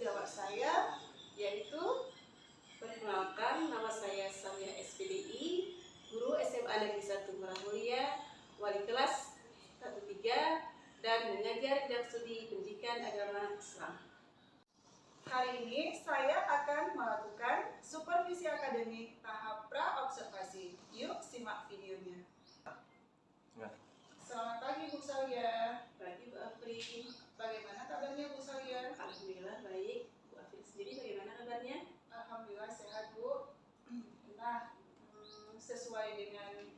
jawab saya, yaitu perkenalkan, nama saya Samiah SPDI, guru SMA Negeri 1 Merah Mulia, wali kelas 13 dan mengajar bidang studi pendidikan agama Islam. Hari ini saya akan melakukan supervisi akademik tahap pra-observasi. Yuk simak videonya. Selamat pagi Bu Salia. Pagi Bu Afri. Bagaimana kabarnya Bu Salia? Alhamdulillah baik. Bu Afri sendiri bagaimana kabarnya? Alhamdulillah sehat Bu. Nah, sesuai dengan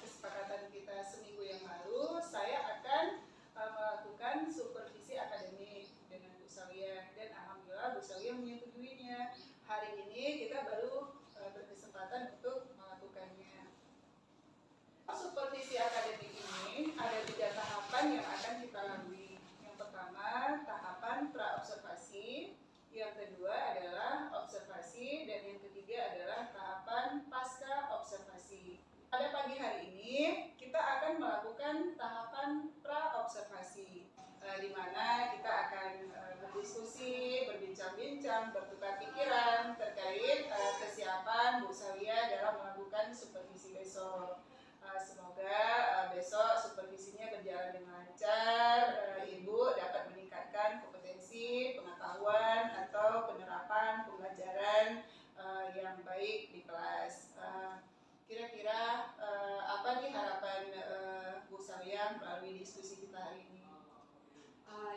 kesepakatan kita seminggu yang lalu, saya akan melakukan supervisi akademik dengan Bu Salia, dan alhamdulillah Bu Salia menyetujuinya. Hari ini kita baru berkesempatan untuk melakukannya. Supervisi akademik ini ada 3 tahapan yang akan kita lalui. Yang pertama, tahapan pra-observasi. Yang kedua adalah observasi, dan yang ketiga adalah tahapan pasca observasi. Pada pagi hari ini kita akan melakukan tahapan pra-observasi, di mana kita akan berdiskusi, berbincang-bincang, bertukar pikiran terkait kesiapan Bu Salia dalam melakukan supervisi besok. Semoga besok supervisinya berjalan dengan lancar, Ibu dapat meningkatkan kompetensi, pengetahuan, atau penerapan pembelajaran yang baik di kelas. Kira-kira apa nih harapan Bu Salia melalui diskusi kita hari ini?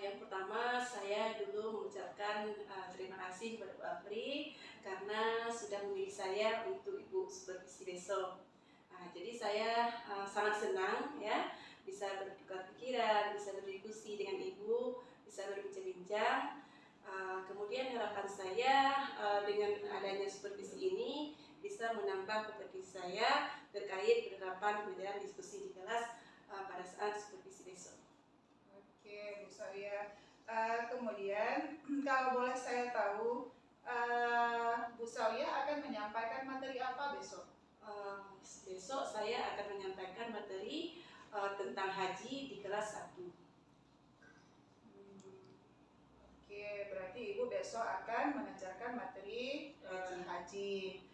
Yang pertama, saya dulu mengucapkan terima kasih kepada Bu Afri karena sudah memilih saya untuk Ibu supervisi besok. Jadi saya sangat senang ya bisa bertukar pikiran, bisa berdiskusi dengan Ibu, bisa berbincang-bincang. Kemudian harapan saya dengan adanya supervisi ini bisa menambah kompetensi saya terkait penerapan pembelajaran diskusi di kelas pada saat supervisi besok. Oke, Bu Salia. Kemudian kalau boleh saya tahu, Bu Salia akan menyampaikan materi apa besok? Besok saya akan menyampaikan materi tentang haji di kelas 1. Oke, berarti Ibu besok akan mengajarkan materi haji.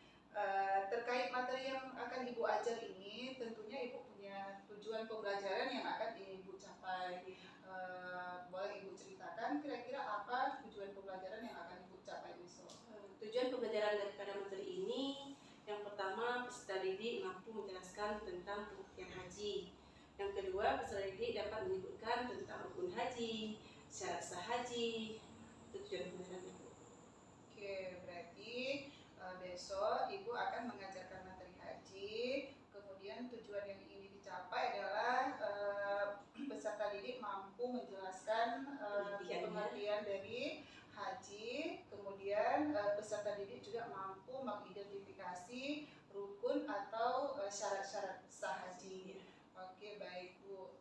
Terkait materi yang akan Ibu ajar ini, tentunya Ibu punya tujuan pembelajaran yang akan Ibu capai. Boleh Ibu ceritakan kira-kira apa tujuan pembelajaran yang akan Ibu capai besok? Tujuan pembelajaran daripada materi ini, yang pertama, peserta didik mampu menjelaskan tentang pengertian haji. Yang kedua, peserta didik dapat menyebutkan tentang rukun haji, syarat sah haji. Itu tujuan pembelajaran itu. Oke, berarti besok Ibu akan mengajarkan materi haji. Kemudian tujuan yang ingin dicapai adalah peserta didik mampu menjelaskan pengertian dari haji. Kemudian peserta didik juga mampu mengidentifikasi rukun atau syarat-syarat sah haji. Oke, baik Bu.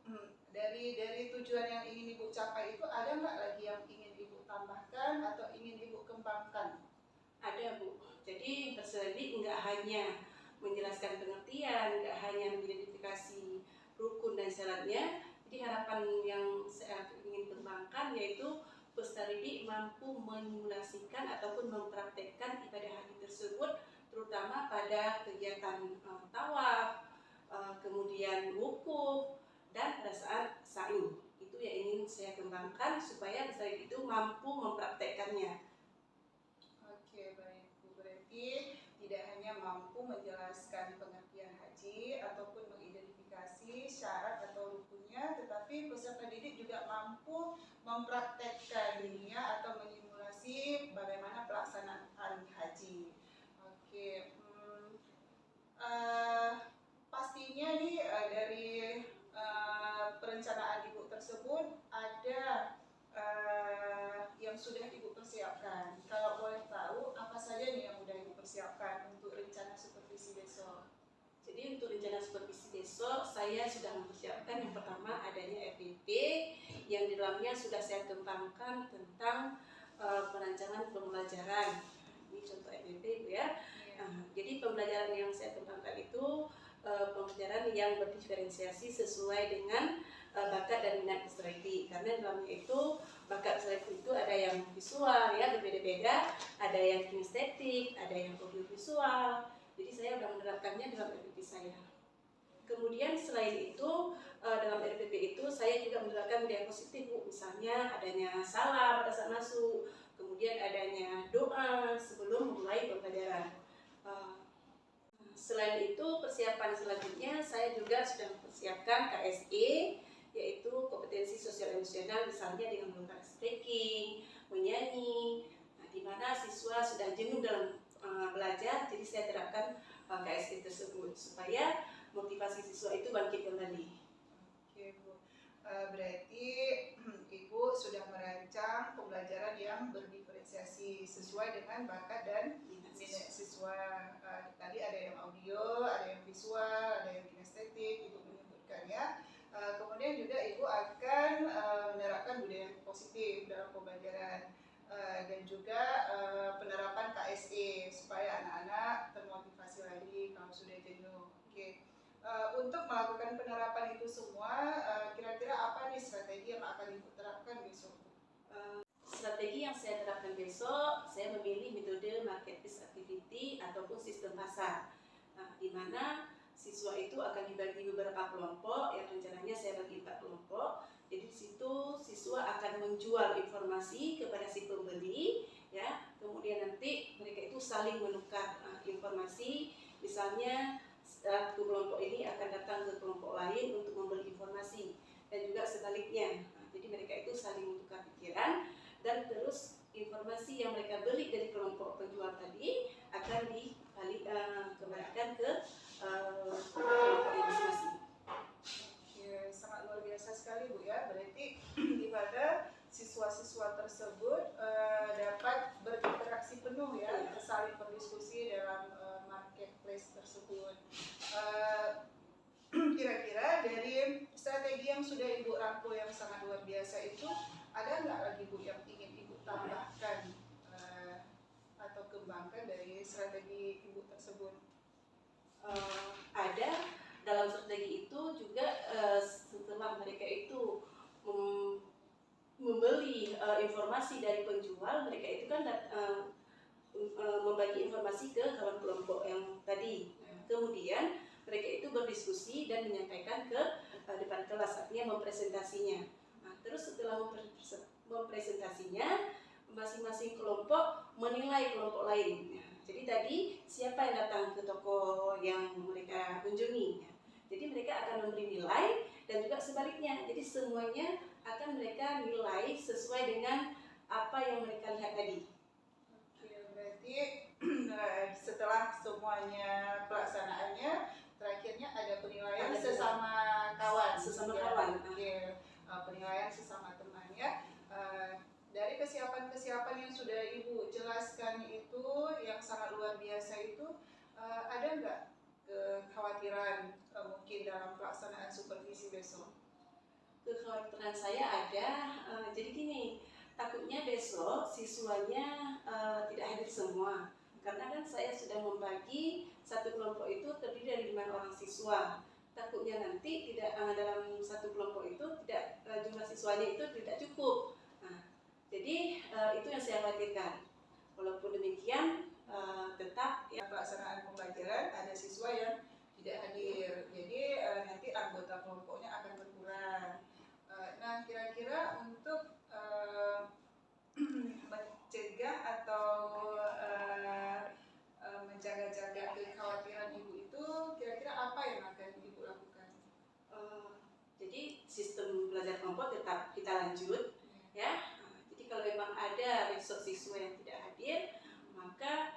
Dari tujuan yang ingin Ibu capai itu ada nggak lagi yang ingin Ibu tambahkan atau ingin Ibu kembangkan? Ada Bu. Jadi peserta didik nggak hanya menjelaskan pengertian, nggak hanya mengidentifikasi rukun dan syaratnya. Jadi harapan yang saya ingin kembangkan yaitu peserta didik mampu menyimulasikan ataupun mempraktekkan ibadah haji tersebut, terutama pada kegiatan tawaf, kemudian wukuf, dan pada saat sa'i. Itu yang ingin saya kembangkan supaya peserta didik itu mampu mempraktekkannya. Oke, baik Bu. Berarti tidak hanya mampu menjelaskan pengertian haji ataupun mengidentifikasi syarat atau rukunnya, tetapi peserta didik juga mampu mempraktekkan dirinya atau menyimulasi bagaimana pelaksanaan haji. Oke, pastinya nih dari perencanaan Ibu tersebut ada yang sudah Ibu persiapkan. Kalau boleh tahu, apa saja nih yang sudah Ibu persiapkan untuk rencana supervisi besok? Jadi untuk rencana supervisi besok, saya sudah mempersiapkan yang pertama adanya FDP yang di dalamnya sudah saya kembangkan tentang perancangan pembelajaran. Ini contoh FDP Bu ya. Jadi pembelajaran yang saya kembangkan itu pembelajaran yang berdiferensiasi sesuai dengan bakat dan minat peserta didik. Karena dalamnya itu bakat saya itu ada yang visual ya, berbeda-beda, ada yang kinestetik, ada yang audiovisual. Jadi saya sudah menerapkannya dalam RPP saya. Kemudian selain itu dalam RPP itu saya juga menerapkan budaya positif, Bu. Misalnya adanya salam pada saat masuk, kemudian adanya doa sebelum memulai pembelajaran. Selain itu persiapan selanjutnya saya juga sudah mempersiapkan KSE, yaitu kompetensi sosial emosional, misalnya dengan melakukan speaking, menyanyi, di mana siswa sudah jenuh dalam belajar, jadi saya terapkan KSE tersebut supaya motivasi siswa itu bangkit kembali. Oke, Bu. Berarti Ibu sudah merancang pembelajaran yang berdiferensiasi sesuai dengan bakat dan minat siswa. Tadi ada yang audio, ada yang visual, ada yang kinestetik, Ibu menyebutkan ya. Kemudian juga Ibu akan menerapkan budaya positif dalam pembelajaran dan juga penerapan KSE supaya anak-anak termotivasi lagi kalau sudah jenuh. Oke. Untuk melakukan penerapan itu semua, kira-kira apa nih strategi yang akan Ibu terapkan besok? Strategi yang saya terapkan besok, saya memilih metode market-based activity ataupun sistem pasar, di mana siswa itu akan dibagi beberapa kelompok, yang rencananya saya bagi 4 kelompok. Jadi di situ siswa akan menjual informasi kepada si pembeli, ya. Kemudian nanti mereka itu saling menukar informasi, misalnya satu kelompok ini akan datang ke kelompok lain untuk membeli informasi dan juga sebaliknya. Jadi mereka itu saling menukar pikiran dan terus informasi yang mereka beli dari kelompok penjual tadi akan dikembalikan ke kelompok yang masing-masing. Ya, sangat luar biasa sekali Bu ya. Berarti di mana siswa-siswa tersebut dapat berinteraksi penuh ya, saling berdiskusi dalam marketplace tersebut. Kira-kira dari strategi yang sudah Ibu rangkul yang sangat luar biasa itu, ada nggak lagi Bu yang ingin Ibu tambahkan atau kembangkan dari strategi Ibu tersebut? Ada. Dalam strategi itu juga setelah mereka itu membeli informasi dari penjual, mereka itu kan membagi informasi ke kawan kelompok yang tadi. Kemudian mereka itu berdiskusi dan menyampaikan ke depan kelas, artinya mempresentasinya. Terus setelah mempresentasinya, masing-masing kelompok menilai kelompok lain. Jadi tadi siapa yang datang ke toko yang mereka kunjungi. Jadi mereka akan memberi nilai dan juga sebaliknya. Jadi semuanya akan mereka nilai sesuai dengan apa yang mereka lihat tadi. Oke, berarti setelah semuanya pelaksanaannya, terakhirnya ada penilaian sesama kawan. Sesama kawan. Oke, penilaian sesama teman ya. Dari kesiapan-kesiapan yang sudah Ibu jelaskan itu yang sangat luar biasa itu, ada nggak kekhawatiran mungkin dalam pelaksanaan supervisi besok? Kekhawatiran saya ada, jadi gini, takutnya besok siswanya tidak hadir semua, karena kan saya sudah membagi satu kelompok itu terdiri dari 5 orang siswa. Takutnya nanti tidak dalam satu kelompok itu tidak jumlah siswanya itu tidak cukup. Jadi itu yang saya khawatirkan. Walaupun demikian tetap ya, pelaksanaan pembelajaran ada siswa yang tidak hadir, jadi nanti anggota kelompoknya akan berkurang. Nah, kira-kira untuk mencegah atau menjaga-jaga kekhawatiran Ibu itu, kira-kira apa yang akan Ibu lakukan? Jadi sistem belajar kelompok tetap kita lanjut, ya. Jadi kalau memang ada besok siswa yang tidak hadir, maka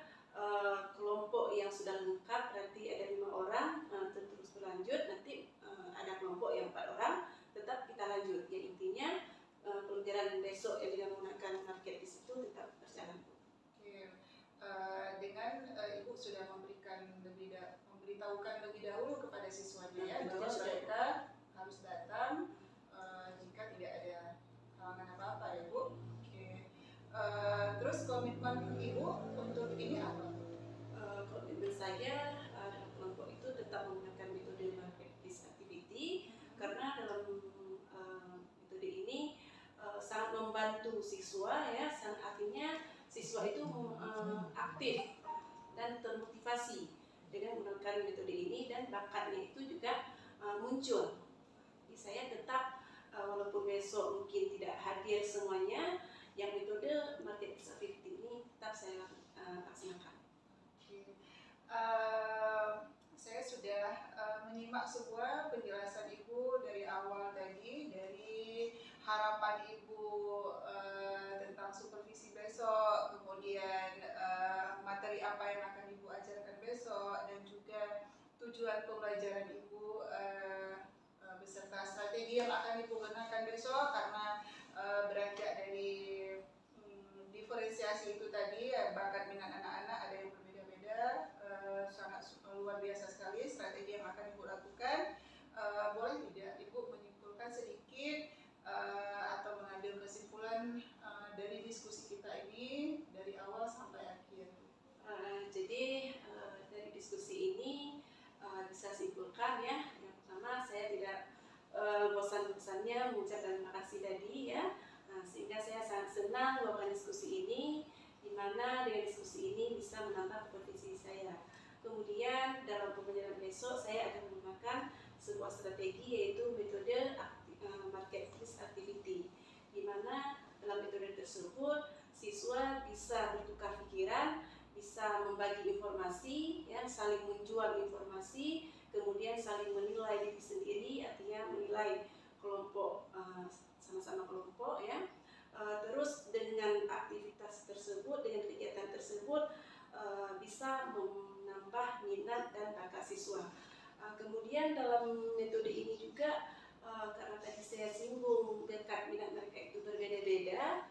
kelompok yang sudah lengkap berarti ada 5 orang terus berlanjut, nanti ada kelompok yang 4 orang tetap kita lanjut. Yang intinya pelajaran besok yang dengan menggunakan market di situ tetap berjalan. Oke. Dengan Ibu sudah memberitahukan lebih dahulu kepada siswanya ya, bahwa mereka harus datang jika tidak ada halangan apa-apa ya Bu. Oke. Terus komitmen Ibu untuk ini apa? Komitmen saya dalam kelompok itu tetap menggunakan metode market-based activity, karena dalam metode ini sangat membantu dengan menggunakan metode ini, dan bakatnya itu juga muncul. Jadi saya tetap walaupun besok mungkin tidak hadir semuanya, yang metode market activity ini tetap saya laksanakan. Saya sudah menyimak semua penjelasan Ibu dari awal tadi, dari harapan Ibu tentang supervisi besok, kemudian materi apa yang akan Ibu ajarkan besok, dan juga tujuan pembelajaran Ibu beserta strategi yang akan Ibu gunakan besok, karena beranjak dari diferensiasi itu tadi, bakat minat anak-anak ada yang berbeda-beda, sangat luar biasa sekali strategi yang akan Ibu lakukan. Boleh tidak Ibu menyimpulkan sedikit atau mengambil kesimpulan dari diskusi kita ini dari awal sampai akhir? Jadi dari diskusi ini bisa simpulkan ya, yang pertama saya tidak bosan-bosannya mengucapkan terima kasih tadi ya, sehingga saya sangat senang melakukan diskusi ini, di mana dengan diskusi ini bisa menambah kompetensi saya. Kemudian dalam pembelajaran besok saya akan menggunakan sebuah strategi, yaitu metode market activity, di mana dalam metode tersebut siswa bisa bertukar pikiran, bisa membagi informasi, ya, saling menjual informasi, kemudian saling menilai diri sendiri, artinya menilai kelompok, sama-sama kelompok ya. Terus dengan aktivitas tersebut, dengan kegiatan tersebut bisa menambah minat dan bakat siswa. Kemudian dalam metode ini juga karena tadi saya singgung bakat minat mereka itu berbeda-beda,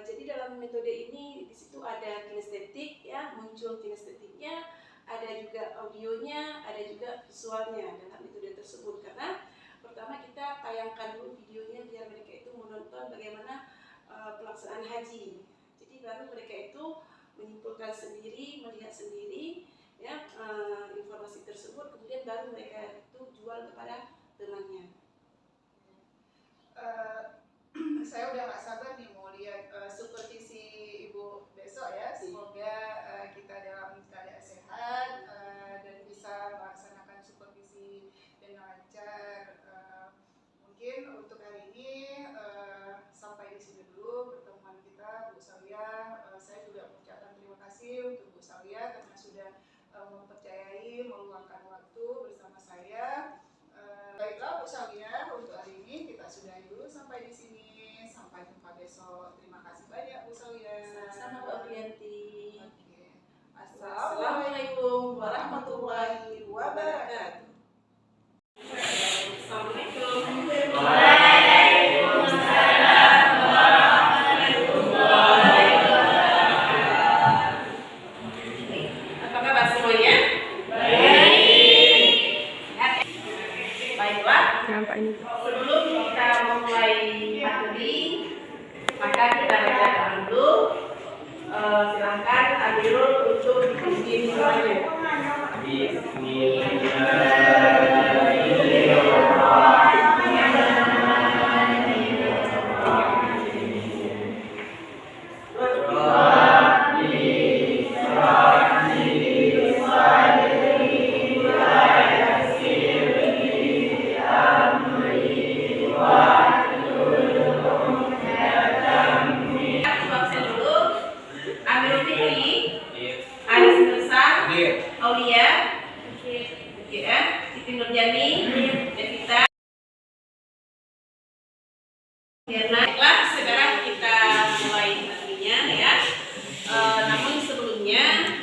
jadi dalam metode ini di situ ada kinestetik ya, muncul kinestetiknya, ada juga audionya, ada juga visualnya dalam metode tersebut. Karena pertama kita tayangkan dulu videonya biar mereka itu menonton bagaimana pelaksanaan haji. Jadi baru mereka itu menyimpulkan sendiri, melihat sendiri ya informasi tersebut, kemudian baru mereka itu jual kepada temannya. Saya udah gak sabar nih mau lihat supervisi Ibu besok ya. Semoga kita dalam keadaan sehat dan bisa melaksanakan supervisi dengan lancar. Mungkin untuk hari ini sampai di sini dulu pertemuan kita, Bu Sawia. Saya juga mengucapkan terima kasih untuk Bu Sawia karena sudah mempercayai meluangkan waktu bersama saya. Baiklah Bu Sawia, untuk hari ini kita sudahi dulu sampai di sini. Sampai jumpa besok. Terima kasih banyak Bu Sawia. Sama-sama Bu Aprianti. Oke. Assalamualaikum warahmatullahi wabarakatuh. Assalamualaikum. Waalaikumsalam warahmatullahi wabarakatuh. Apa kabar semuanya? Baiklah, sebelum kita memulai materi, maka kita baca dulu. Silakan Amirul untuk dipimpin semuanya. Aulia, Siti Nurjani, Devita, Baiklah, sekarang kita mulai materinya ya. Namun sebelumnya,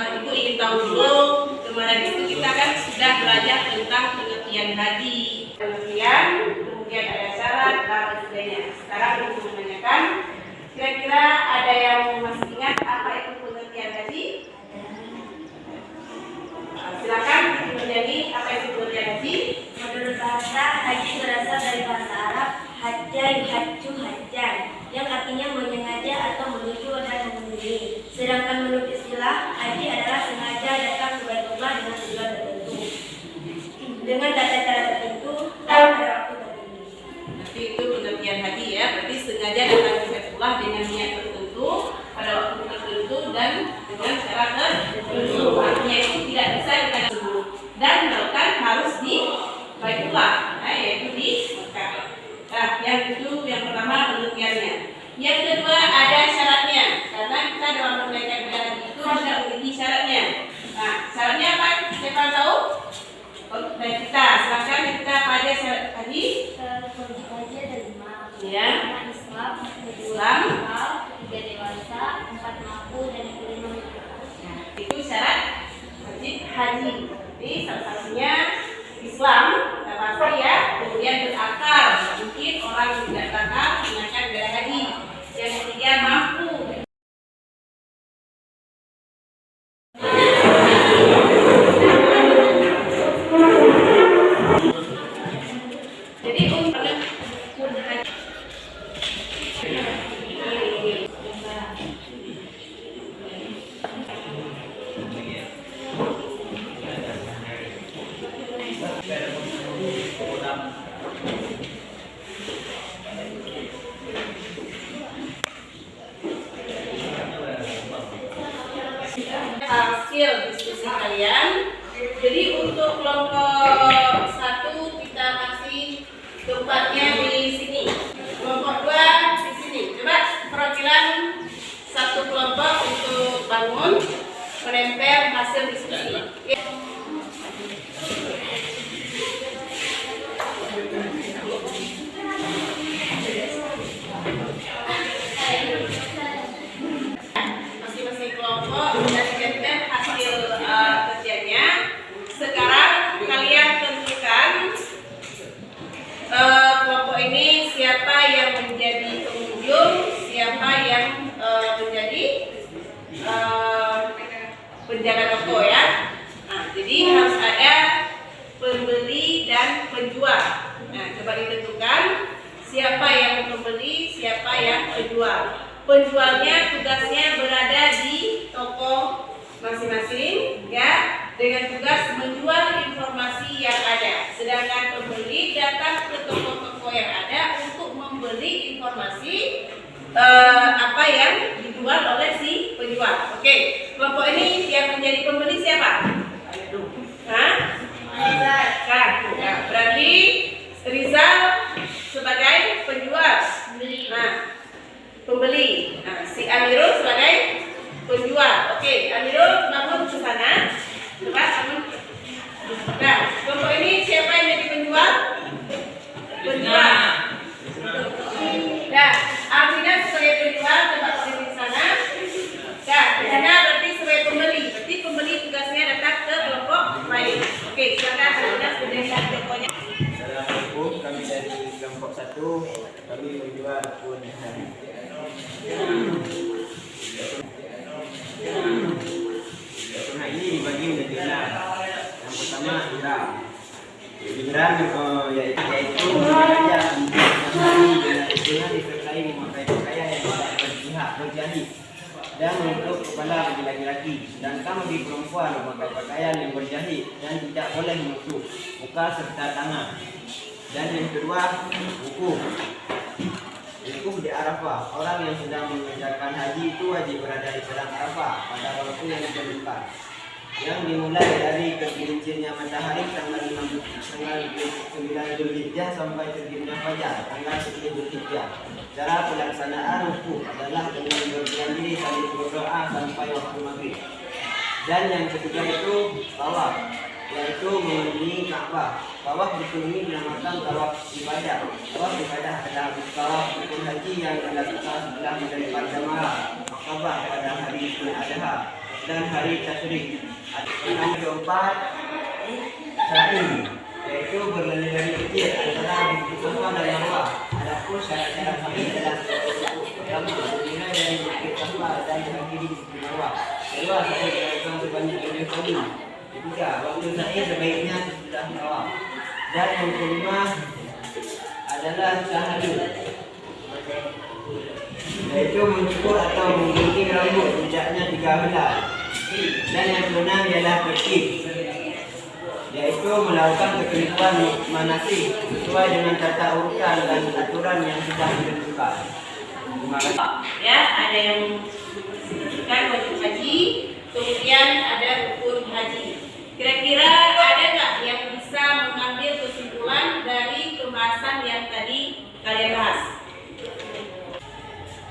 Ibu ingin tahu dulu, kemarin itu kita kan sudah belajar tentang pengertian haji, pengertian, kemudian ada syarat dan sebagainya. Sekarang Ibu menanyakan, kira-kira ada yang masih ingat apa itu pengertian haji? Silakan menjadi apa itu pengertian haji? Menurut bahasa, haji berasal dari bahasa Arab hajja yuhajju hajjan, yang artinya menyengaja atau menuju dan mengunjungi. Sedangkan menurut istilah, haji adalah sengaja datang ke Baitullah dengan tujuan tertentu, dengan tata cara tertentu dan pada waktu tertentu. Nanti itu pengertian haji ya, berarti sengaja datang ke Baitullah dengan niat tertentu pada waktu tertentu dan dengan cara orang tahu? Oh, dari kita, silakan kita pada tadi. Wajib haji ada 5. Ya. Pertama Islam, kedua Islam. akal, ketiga dewasa, 4 mampu, dan yang kelima menikah. Nah, itu syarat wajib haji. Jadi salah satunya Islam, kita pasti ya. Kemudian berakal. Mungkin orang tidak berakal menggunakan ibadah haji. Yang ketiga mampu. Jadi untuk haji. Hasil diskusi kalian. Jadi untuk kelompok 1 kita kasih tempatnya di sini. Kelompok 2 di sini. Coba perwakilan satu kelompok untuk bangun menempel hasil diskusi. Masing-masing kelompok sudah ditempel hasil kerjanya. Sekarang kalian tentukan kelompok ini siapa yang menjadi pengunjung, siapa yang menjadi penjaga toko ya. Nah, jadi harus ada pembeli dan penjual. Nah, coba ditentukan siapa yang membeli, siapa yang penjual. Penjualnya tugasnya berada di toko masing-masing ya, dengan tugas menjual informasi yang ada. Sedangkan pembeli datang ke toko-toko yang ada untuk membeli informasi apa yang dijual oleh si penjual. Oke, kelompok ini yang menjadi pembeli siapa? Hah? Nah, berarti Rizal sebagai penjual. Nah, pembeli. Nah, si Amirul sebagai penjual. Oke, Amirul bangun ke sana. Coba bangun. Nah, kelompok ini siapa yang jadi penjual? Penjual. Nah, Alvina sebagai penjual, coba berdiri di sana. Nah, Alvina berarti sebagai pembeli. Berarti pembeli tugasnya datang ke kelompok lain. Oke, silakan Alvina sudah lihat tokonya. Assalamualaikum, kami dari kelompok 1, kami menjual pun hari. Nah, ini dibagi menjadi 6. Yang pertama Iram. Iram yaitu mengajak hari dengan istilah disertai memakai pakaian yang tidak berjihad dan untuk kepala bagi laki-laki, sedangkan bagi perempuan memakai pakaian yang berjahit dan tidak boleh menutup muka serta tangan. Dan yang kedua wukuf di Arafah. Orang yang sedang mengerjakan haji itu wajib berada di padang Arafah pada waktu yang ditentukan, yang dimulai dari tergelincirnya matahari tanggal 9 Zulhijjah sampai terbitnya fajar tanggal 10 Zulhijjah. Cara pelaksanaan wukuf adalah dengan berdiam diri sambil berdoa sampai waktu maghrib. Dan yang ketiga itu tawaf, yaitu mengelilingi Ka'bah. Tawaf rukun ini dinamakan tawaf ibadah. Tawaf ibadah adalah tawaf rukun haji yang dilakukan setelah menerima jamaah Ka'bah pada hari Idul Adha dan hari Tasyrik. Yang keempat, sa'i, yaitu berlari-lari kecil antara Bukit Safa dan Marwah. Adapun syarat-syarat sa'i adalah pertama, dimulai dari Bukit Safa dan berakhiri di Bukit Marwah. Kedua, sa'i dilakukan sebanyak 7 kali. Ketiga, waktu sa'i sebaiknya sesudah tawaf. Dan yang kelima adalah tahallul, yaitu mencukur atau menggunting rambut tidaknya 3 helai. Dan yang keenam ialah tertib, yaitu melakukan ketentuan manasik sesuai dengan tata urutan dan aturan yang sudah ditentukan. Terima kasih. Ya, ada yang menentukan wajib haji, kemudian ada rukun haji. Kira-kira ada nggak yang bisa mengambil kesimpulan dari pembahasan yang tadi kalian bahas?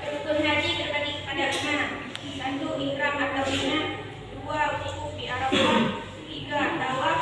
Rukun haji terbagi kepada 5. 1. Ihram atau niat. 2. Wukuf di Arafah. 3. Tawaf.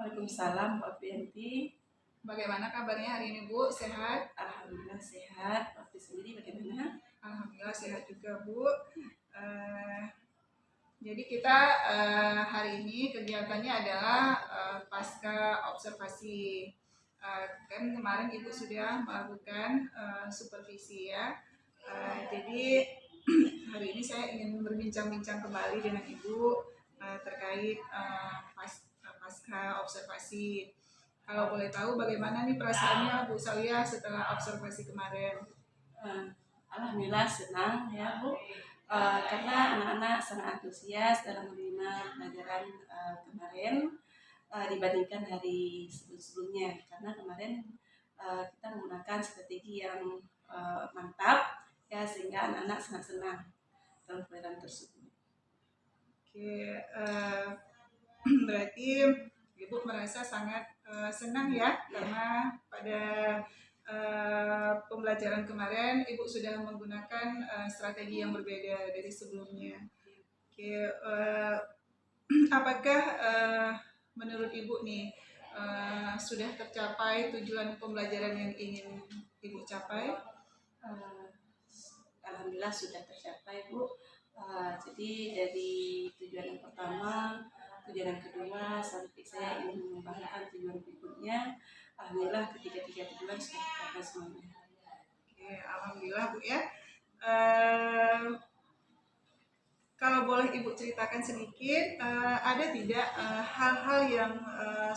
Waalaikumsalam, Bu Aprianti. Bagaimana kabarnya hari ini Bu? Sehat? Alhamdulillah sehat. Waktu sendiri bagaimana? Alhamdulillah sehat juga Bu. Jadi kita hari ini kegiatannya adalah pasca observasi. Kan kemarin Ibu sudah melakukan supervisi ya. Jadi hari ini saya ingin berbincang-bincang kembali dengan Ibu terkait pasca observasi. Kalau boleh tahu bagaimana nih perasaannya Bu Sawiyah setelah observasi kemarin? Alhamdulillah senang ya Bu. Karena anak-anak sangat antusias dalam menerima pelajaran kemarin dibandingkan hari sebelumnya. Karena kemarin kita menggunakan strategi yang mantap ya, sehingga anak-anak sangat senang dalam pelajaran tersebut. Oke, berarti Ibu merasa sangat senang ya karena pada pembelajaran kemarin Ibu sudah menggunakan strategi yang berbeda dari sebelumnya. Oke, apakah menurut Ibu nih sudah tercapai tujuan pembelajaran yang ingin Ibu capai? Alhamdulillah sudah tercapai Bu. Jadi dari tujuan yang pertama, tujuan yang kedua, sampai saya ingin mengembangkan tujuan berikutnya. Alhamdulillah ketiga-tiga tujuan sudah tercapai semuanya. Oke, alhamdulillah Bu ya. Kalau boleh Ibu ceritakan sedikit, ada tidak hal-hal yang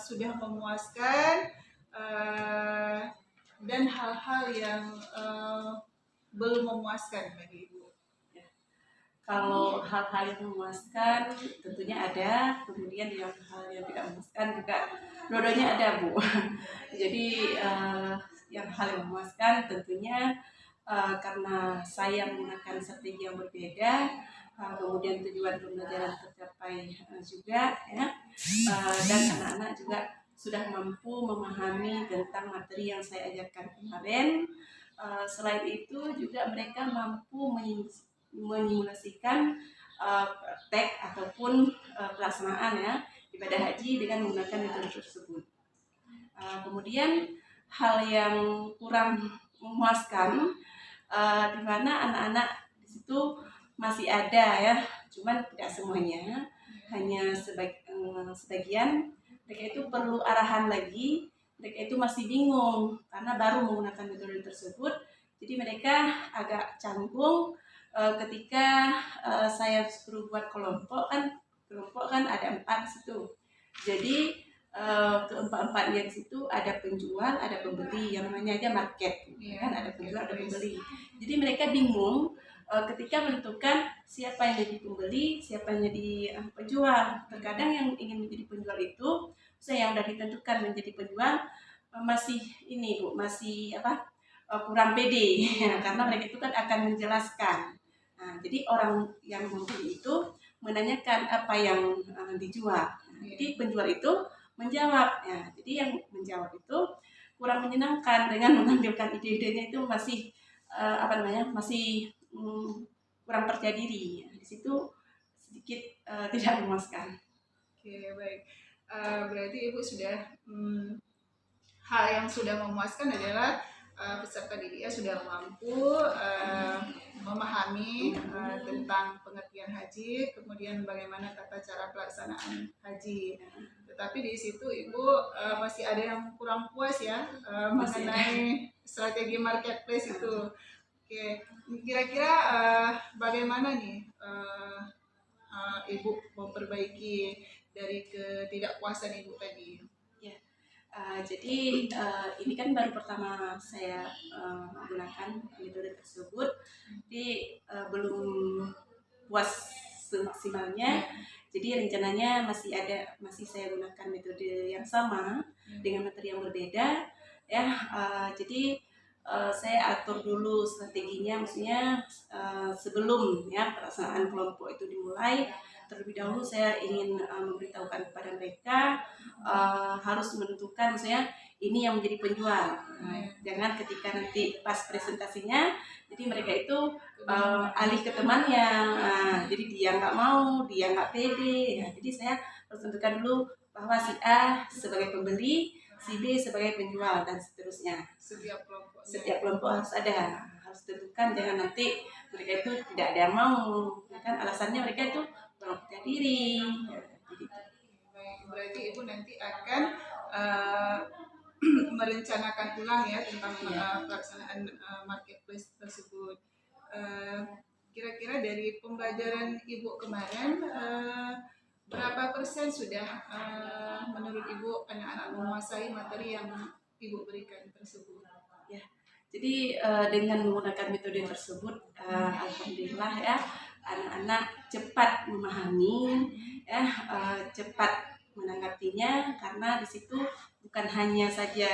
sudah memuaskan dan hal-hal yang belum memuaskan bagi Ibu? Kalau hal-hal yang memuaskan tentunya ada, kemudian yang hal yang tidak memuaskan juga dua-duanya ada Bu. Jadi yang hal yang memuaskan tentunya karena saya menggunakan strategi yang berbeda, kemudian tujuan pembelajaran tercapai juga ya, dan anak-anak juga sudah mampu memahami tentang materi yang saya ajarkan kemarin. Selain itu juga mereka mampu menyimulasikan praktek ataupun pelaksanaan ya ibadah haji dengan menggunakan metode tersebut. Kemudian hal yang kurang memuaskan di mana anak-anak di situ masih ada ya, cuman tidak semuanya, hanya sebagian mereka itu perlu arahan lagi. Mereka itu masih bingung karena baru menggunakan metode tersebut, jadi mereka agak canggung ketika saya suruh buat kelompok kan ada 4 di situ. Jadi keempat-empatnya di situ ada penjual, ada pembeli, yang namanya aja market, kan ada penjual, ada pembeli. Jadi mereka bingung ketika menentukan siapa yang jadi pembeli, siapa yang jadi penjual. Terkadang yang ingin menjadi penjual itu, saya yang sudah ditentukan menjadi penjual masih ini Bu, masih kurang pede karena mereka itu kan akan menjelaskan. Nah, jadi orang yang membeli itu menanyakan apa yang dijual. Jadi penjual itu menjawab. Ya, jadi yang menjawab itu kurang menyenangkan dengan menampilkan ide-idenya itu masih masih kurang percaya diri. Di situ sedikit tidak memuaskan. Oke, baik. Berarti Ibu sudah hal yang sudah memuaskan adalah peserta didik sudah mampu memahami tentang pengertian haji, kemudian bagaimana tata cara pelaksanaan haji. Tetapi di situ Ibu masih ada yang kurang puas ya mengenai strategi marketplace itu. Oke, kira-kira bagaimana nih Ibu memperbaiki dari ketidakpuasan Ibu tadi? Jadi ini kan baru pertama saya menggunakan metode tersebut, jadi belum puas semaksimalnya. Jadi rencananya masih saya gunakan metode yang sama dengan materi yang berbeda ya. Jadi saya atur dulu strateginya, maksudnya sebelum ya pelaksanaan kelompok itu dimulai, terlebih dahulu saya ingin memberitahukan kepada mereka harus menentukan misalnya ini yang menjadi penjual. Jangan ketika nanti pas presentasinya, jadi mereka itu alih ke temannya. Jadi dia nggak mau, dia nggak pede. Ya, jadi saya harus tentukan dulu bahwa si A sebagai pembeli, si B sebagai penjual dan seterusnya. Setiap kelompok. Setiap kelompok harus tentukan, jangan nanti mereka itu tidak ada yang mau, ya kan alasannya mereka itu belum percaya diri. Ya, jadi, Baik, berarti Ibu nanti akan merencanakan ulang ya tentang pelaksanaan marketplace tersebut. Kira-kira dari pembelajaran Ibu kemarin, berapa persen sudah menurut Ibu anak-anak menguasai materi yang Ibu berikan tersebut? ya. Jadi dengan menggunakan metode tersebut, alhamdulillah ya, anak-anak cepat memahami, ya, cepat menanggapinya, karena di situ bukan hanya saja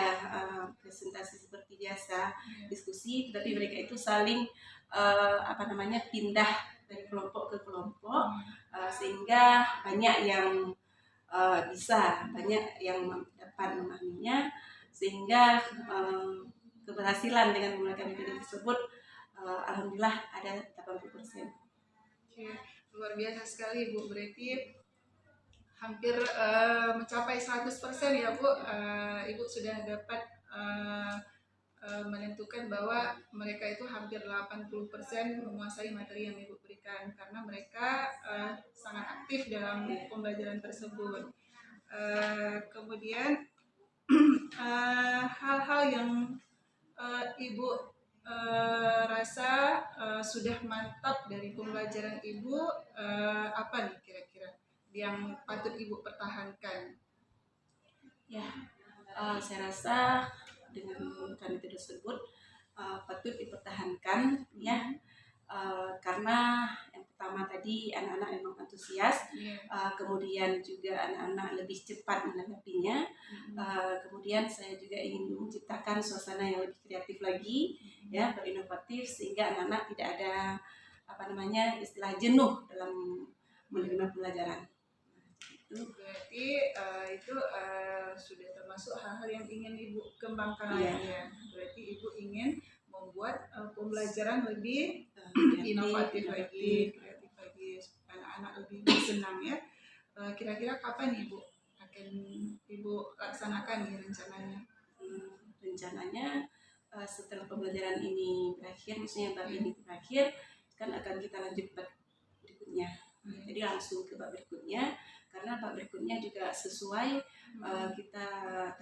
presentasi seperti biasa diskusi, tetapi mereka itu saling pindah dari kelompok ke kelompok, sehingga banyak yang bisa, banyak yang dapat memahaminya, sehingga keberhasilan dengan menggunakan metode tersebut alhamdulillah ada 80%. Oke, luar biasa sekali Bu, berarti hampir mencapai 100% ya Bu. Ibu sudah dapat menentukan bahwa mereka itu hampir 80% menguasai materi yang Ibu berikan, karena mereka sangat aktif dalam pembelajaran tersebut. Kemudian hal-hal yang Ibu rasa sudah mantap dari pembelajaran Ibu, apa nih kira-kira yang patut Ibu pertahankan? Ya, saya rasa dengan menggunakan metode tersebut patut dipertahankan ya, karena yang pertama tadi anak-anak memang antusias, kemudian juga anak-anak lebih cepat menanggapinya, kemudian saya juga ingin menciptakan suasana yang lebih kreatif lagi, ya, berinovatif, sehingga anak-anak tidak ada istilah jenuh dalam menerima pelajaran. Berarti itu sudah termasuk hal-hal yang ingin Ibu kembangkan lagi ya. Berarti Ibu ingin membuat pembelajaran lebih inovatif lagi, kreatif lagi, supaya anak-anak lebih senang ya. Kira-kira kapan Ibu akan Ibu laksanakan nih rencananya? Rencananya setelah pembelajaran ini berakhir, misalnya bab ini berakhir, kan akan kita lanjut bab berikutnya. Jadi langsung ke bab berikutnya, karena bab berikutnya juga sesuai kita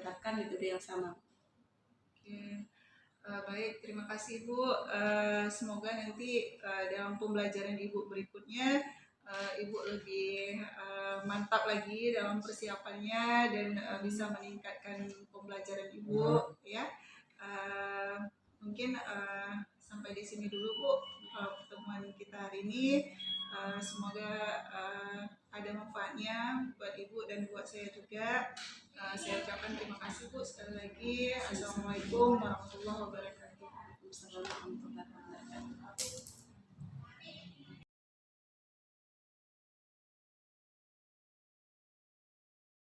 terapkan metode yang sama. Oke. Baik, terima kasih Bu. Semoga nanti dalam pembelajaran Ibu berikutnya Ibu lebih mantap lagi dalam persiapannya dan bisa meningkatkan pembelajaran Ibu ya. Mungkin sampai di sini dulu Bu pertemuan kita hari ini. Semoga ada manfaatnya buat Ibu dan buat saya juga. Saya ucapkan terima kasih Bu sekali lagi. Assalamualaikum warahmatullahi wabarakatuh. Assalamualaikum warahmatullahi wabarakatuh.